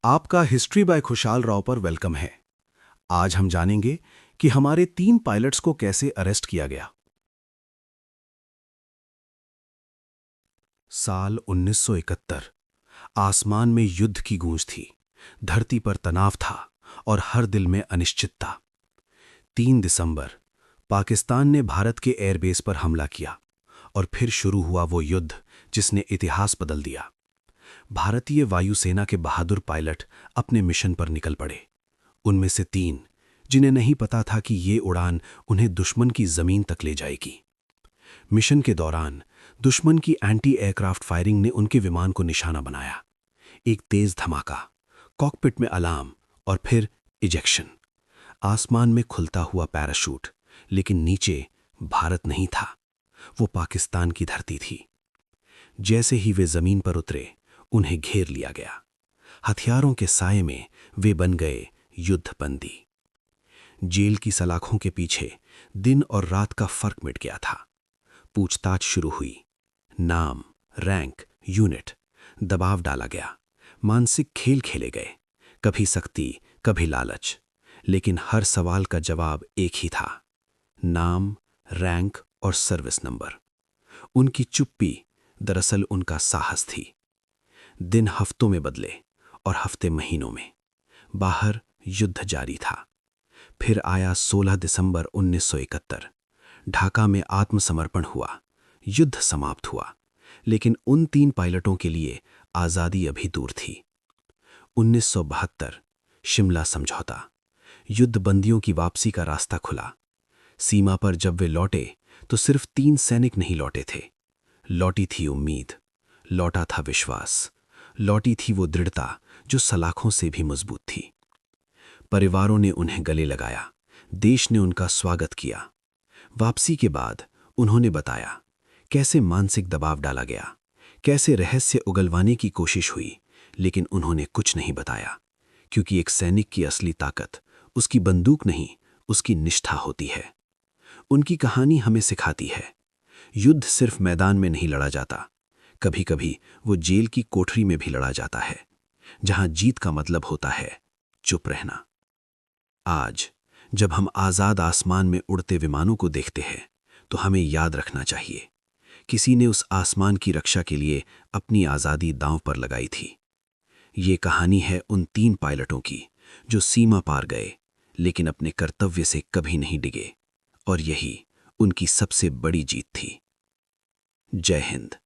आपका history by खुशहाल राव पर वेलकम है। आज हम जानेंगे कि हमारे 3 पायलट्स को कैसे अरेस्ट किया गया। साल 1971। आसमान में युद्ध की गूंज थी, धरती पर तनाव था और हर दिल में अनिश्चितता। 3 दिसंबर, पाकिस्तान ने भारत के एयरबेस पर हमला किया और फिर शुरू हुआ वो युद्ध जिसने इतिहास बदल दिया। भारतीय वायुसेना के बहादुर पायलट अपने मिशन पर निकल पड़े। उनमें से 3 जिन्हें नहीं पता था कि ये उड़ान उन्हें दुश्मन की जमीन तक ले जाएगी। मिशन के दौरान दुश्मन की एंटी एयरक्राफ्ट फायरिंग ने उनके विमान को निशाना बनाया। एक तेज धमाका, कॉकपिट में अलार्म और फिर इजेक्शन। आसमान में खुलता हुआ पैराशूट, लेकिन नीचे भारत नहीं था, वो पाकिस्तान की धरती थी। जैसे ही वे जमीन पर उतरे, उन्हें घेर लिया गया। हथियारों के साये में वे बन गए युद्धबंदी। जेल की सलाखों के पीछे दिन और रात का फर्क मिट गया था। पूछताछ शुरू हुई। नाम, रैंक, यूनिट, दबाव डाला गया। मानसिक खेल खेले गए, कभी सख्ती, कभी लालच, लेकिन हर सवाल का जवाब एक ही था: नाम, रैंक और सर्विस नंबर। उनकी चुप्पी दरअसल उनका साहस थी। दिन हफ्तों में बदले और हफ्ते महीनों में। बाहर युद्ध जारी था। फिर आया 16 दिसंबर 1971। ढाका में आत्मसमर्पण हुआ, युद्ध समाप्त हुआ, लेकिन उन 3 पायलटों के लिए आज़ादी अभी दूर थी। 1972, शिमला समझौता। युद्धबंदियों की वापसी का रास्ता खुला। सीमा पर जब वे लौटे तो सिर्फ 3 सैनिक नहीं लौटे थे। लौटी थी उम्मीद, लौटा था विश्वास, लौटी थी वो दृढ़ता जो सलाखों से भी मजबूत थी। परिवारों ने उन्हें गले लगाया, देश ने उनका स्वागत किया। वापसी के बाद उन्होंने बताया कैसे मानसिक दबाव डाला गया, कैसे रहस्य उगलवाने की कोशिश हुई, लेकिन उन्होंने कुछ नहीं बताया, क्योंकि एक सैनिक की असली ताकत उसकी बंदूक नहीं, उसकी निष्ठा होती है। उनकी कहानी हमें सिखाती है, युद्ध सिर्फ मैदान में नहीं लड़ा जाता, कभी कभी वो जेल की कोठरी में भी लड़ा जाता है, जहां जीत का मतलब होता है चुप रहना। आज जब हम आज़ाद आसमान में उड़ते विमानों को देखते हैं, तो हमें याद रखना चाहिए, किसी ने उस आसमान की रक्षा के लिए अपनी आज़ादी दांव पर लगाई थी। ये कहानी है उन 3 पायलटों की जो सीमा पार गए, लेकिन अपने कर्तव्य से कभी नहीं डिगे, और यही उनकी सबसे बड़ी जीत थी। जय हिंद।